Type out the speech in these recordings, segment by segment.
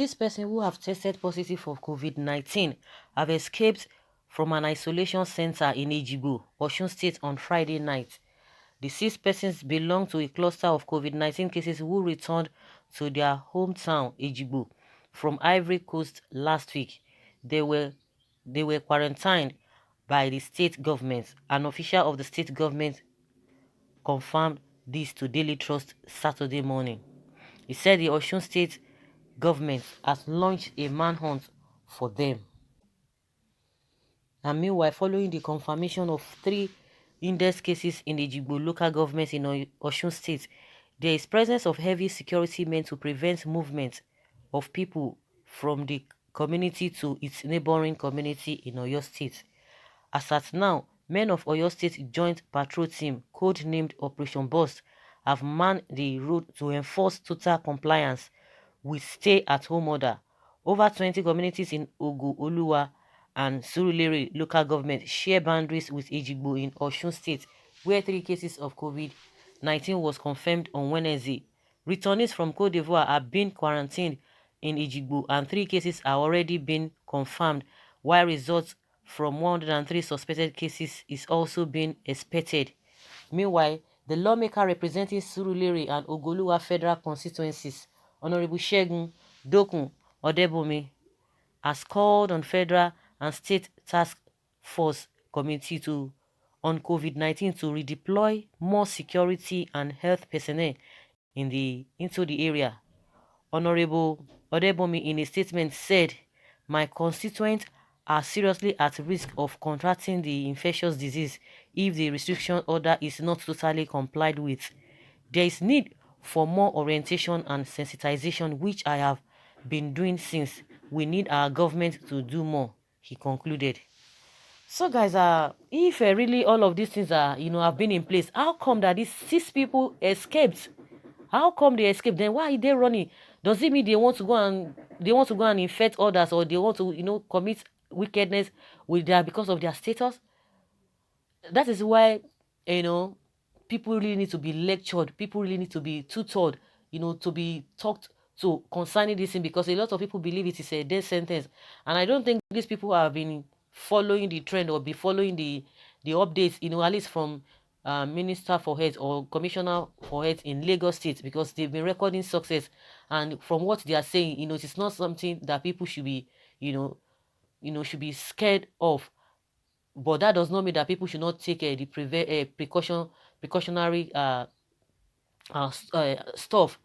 6 persons who have tested positive for COVID-19 have escaped from an isolation center in Ejigbo, Osun State on Friday night. The 6 persons belong to a cluster of COVID-19 cases who returned to their hometown, Ejigbo, from Ivory Coast last week. They were quarantined by the state government. An official of the state government confirmed this to Daily Trust Saturday morning. He said the Osun State government has launched a manhunt for them. And meanwhile, following the confirmation of 3 index cases in the Ejigbo local government in Osun State, there is presence of heavy security men to prevent movement of people from the community to its neighboring community in Oyo State. As at now, men of Oyo State Joint Patrol Team, code-named Operation Burst, have manned the road to enforce total compliance with stay-at-home order. Over 20 communities in Ogu, Oluwa, and Surulere local government share boundaries with Ejigbo in Osun State, where 3 cases of COVID-19 was confirmed on Wednesday. Returnees from Côte d'Ivoire are being quarantined in Ejigbo, and 3 cases are already being confirmed, while results from 103 suspected cases is also being expected. Meanwhile, the lawmaker representing Surulere and Ogoluwa federal constituencies, Honorable Ṣẹ́gun Dókun Ọdẹ́bọmi, has called on federal and state task force committee on COVID-19 to redeploy more security and health personnel into the area. Honorable Ọdẹ́bọmi in a statement said, "My constituents are seriously at risk of contracting the infectious disease if the restriction order is not totally complied with. There is need for more orientation and sensitization, which I have been doing since. We need our government to do more," he concluded. So guys, if really all of these things are, have been in place, how come that these 6 people escaped? How come they escaped? Then why are they running? Does it mean they want to go and infect others, or they want to, commit wickedness with because of their status? That is why, people really need to be lectured. People really need to be tutored, to be talked to concerning this thing, because a lot of people believe it is a death sentence. And I don't think these people have been following the trend or be following the updates, at least from Minister for Health or Commissioner for Health in Lagos State, because they've been recording success. And from what they are saying, it's not something that people should be, should be scared of. But that does not mean that people should not take the precautionary stuff.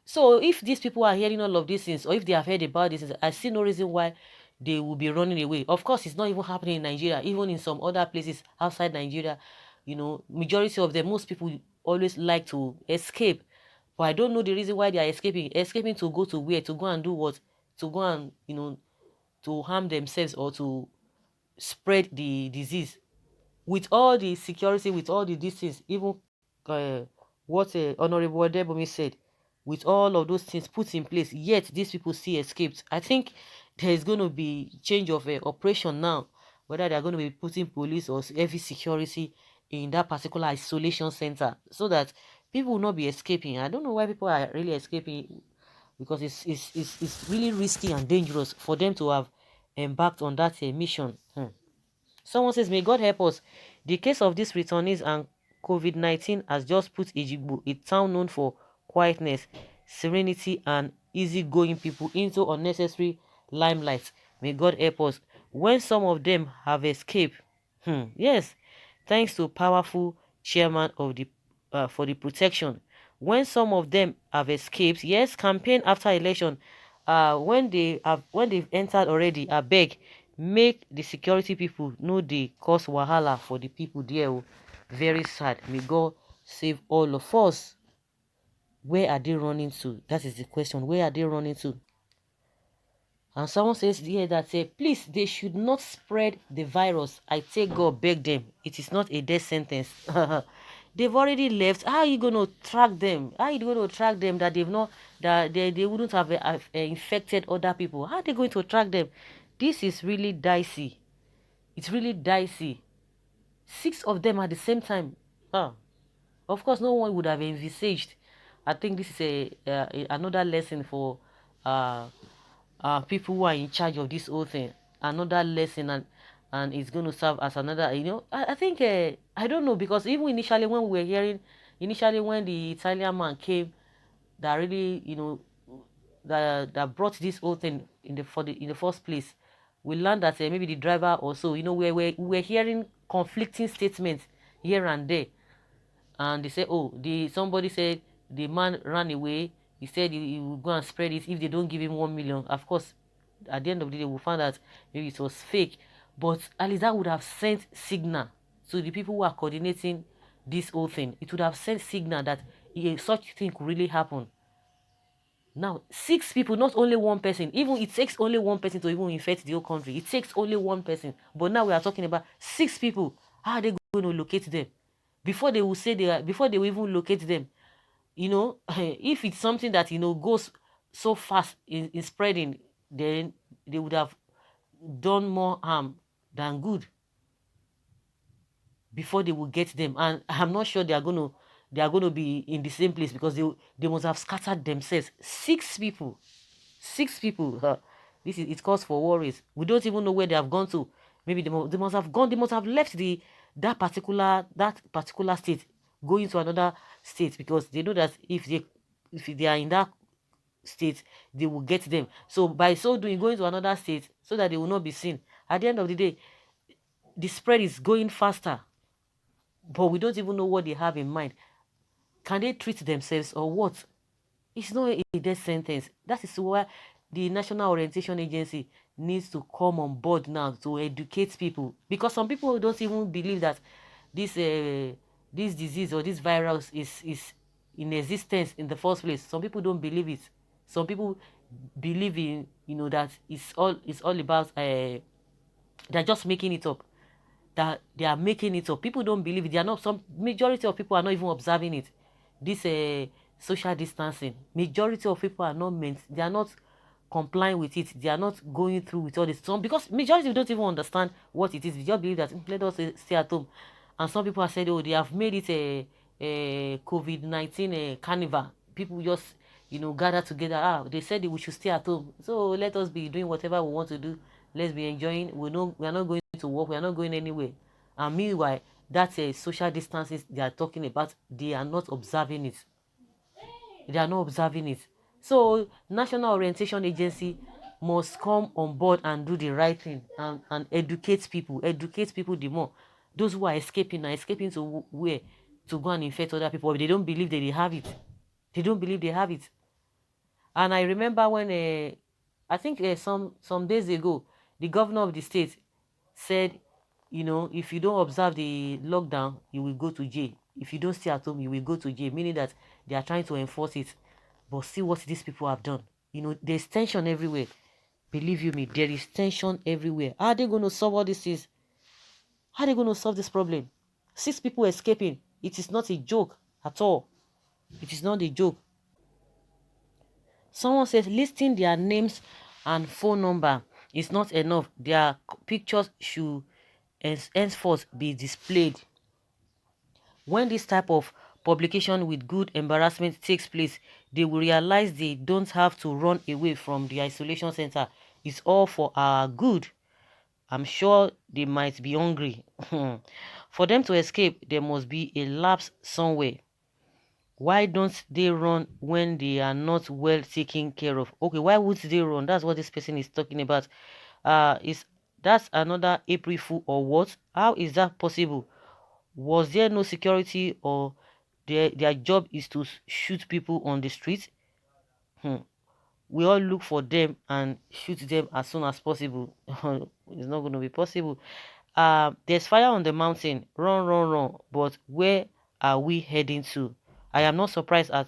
So if these people are hearing all of these things, or if they have heard about this, I see no reason why they will be running away. Of course, it's not even happening in Nigeria. Even in some other places outside Nigeria, majority of them, most people always like to escape. But I don't know the reason why they are escaping. Escaping to go to where? To go and do what? To go and, to harm themselves or to spread the disease. With all the security, with all the distance, even what Honorable Ọdẹ́bọmi said, with all of those things put in place, yet these people still escaped. I think there is going to be change of operation now, whether they are going to be putting police or heavy security in that particular isolation center, so that people will not be escaping. I don't know why people are really escaping, because it's really risky and dangerous for them to have embarked on that mission. Someone says, "May God help us. The case of these returnees and COVID-19 has just put Ejigbo, a town known for quietness, serenity, and easygoing people, into unnecessary limelight. May God help us." When some of them have escaped, yes, thanks to powerful chairman of the for the protection. When some of them have escaped, yes, campaign after election, when they've entered already, I beg, make the security people know they cause wahala for the people there. Very sad. May God save all of us. Where are they running to? That is the question. Where are they running to? And someone says here that please, they should not spread the virus. I take God, beg them. It is not a death sentence. They've already left. How are you going to track them? How are you going to track them that they've not, that they wouldn't have infected other people? How are they going to track them? This is really dicey. It's really dicey. 6 of them at the same time. Of course, no one would have envisaged. I think this is another lesson for people who are in charge of this whole thing another lesson, and it's going to serve as another, I think, I don't know, because even initially when we were hearing, initially when the Italian man came, that really, that brought this whole thing in the first place, we learned that maybe the driver also, we were hearing conflicting statements here and there. And they say, oh, somebody said the man ran away. He said he will go and spread it if they don't give him 1 million. Of course, at the end of the day, we'll find out maybe it was fake. But at least that would have sent signal to the people who are coordinating this whole thing. It would have sent signal that such thing could really happen. Now, 6 people, not only one person. Even it takes only one person to even infect the whole country. It takes only one person. But now we are talking about 6 people. How are they going to locate them? Before they will say before they will even locate them, if it's something that goes so fast in spreading, then they would have done more harm than good before they will get them. And I'm not sure they are going to be in the same place, because they must have scattered themselves. 6 people. 6 people. It calls for worries. We don't even know where they have gone to. Maybe they must have gone. They must have left that particular state, going to another state, because they know that if they are in that state, they will get them. So by so doing, going to another state so that they will not be seen. At the end of the day, the spread is going faster, but we don't even know what they have in mind. Can they treat themselves or what? It's not a death sentence. That is why the National Orientation Agency needs to come on board now to educate people, because some people don't even believe that this disease or this virus is in existence in the first place. Some people don't believe it. Some people believe in that it's all about they're just making it up. That they are making it up. People don't believe it. They are not. Some majority of people are not even observing it. This social distancing. Majority of people are not meant. They are not complying with it. They are not going through with all this. Some, because majority don't even understand what it is. They just believe that let us stay at home. And some people have said, oh, they have made it a COVID-19 carnival. People just gather together. They said we should stay at home, so let us be doing whatever we want to do. Let's be enjoying. We are not going to work. We are not going anywhere. And meanwhile, that's a social distances they are talking about. They are not observing it. They are not observing it. So National Orientation Agency must come on board and do the right thing, and educate people. Educate people the more. Those who are escaping are escaping to where? To go and infect other people. They don't believe that they have it. They don't believe they have it. And I remember when I think some days ago, the governor of the state said, if you don't observe the lockdown, you will go to jail. If you don't stay at home, you will go to jail, meaning that they are trying to enforce it. But see what these people have done. There's tension everywhere. Believe you me, there is tension everywhere. How are they going to solve all this? How are they going to solve this problem? 6 people escaping. It is not a joke at all. It is not a joke. Someone says listing their names and phone number is not enough. Their pictures should henceforth be displayed. When this type of publication with good embarrassment takes place, they will realize they don't have to run away from the isolation center. It's all for our good. I'm sure they might be hungry. For them to escape, there must be a lapse somewhere. Why don't they run when they are not well taken care of? Okay, why would they run? That's what this person is talking about. Is that's another April Fool or what? How is that possible? Was there no security, or their job is to shoot people on the street? We all look for them and shoot them as soon as possible. It's not going to be possible. There's fire on the mountain. Run, run, run. But where are we heading to? I am not surprised at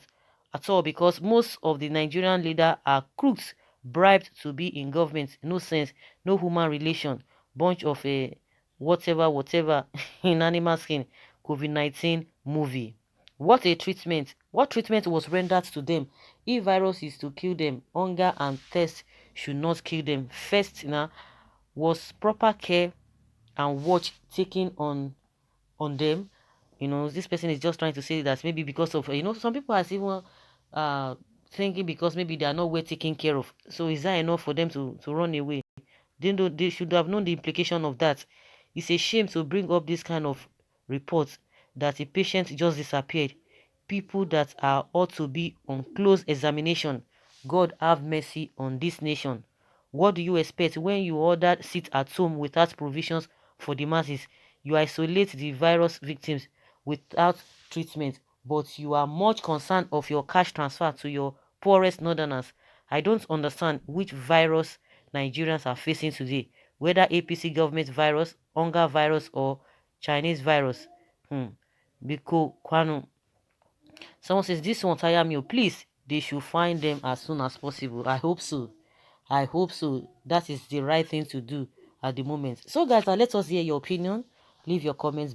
all, because most of the Nigerian leaders are crooks bribed to be in government. No sense, no human relation. Bunch of whatever in animal skin. COVID-19 movie. What a treatment. What treatment was rendered to them? If virus is to kill them, hunger and thirst should not kill them. First, now, was proper care and watch taken on them. This person is just trying to say that maybe because of some people has even thinking because maybe they are not well taken care of. So is that enough for them to run away? They should have known the implication of that. It's a shame to bring up this kind of reports that a patient just disappeared. People that are ought to be on close examination. God have mercy on this nation. What do you expect when you order sit at home without provisions for the masses? You isolate the virus victims without treatment, but you are much concerned of your cash transfer to your poorest northerners. I don't understand which virus Nigerians are facing today, whether APC government virus, hunger virus, or Chinese virus. Biko Kwanu. Someone says, this won't tire me. Please, they should find them as soon as possible. I hope so. I hope so. That is the right thing to do at the moment. So, guys, let us hear your opinion. Leave your comments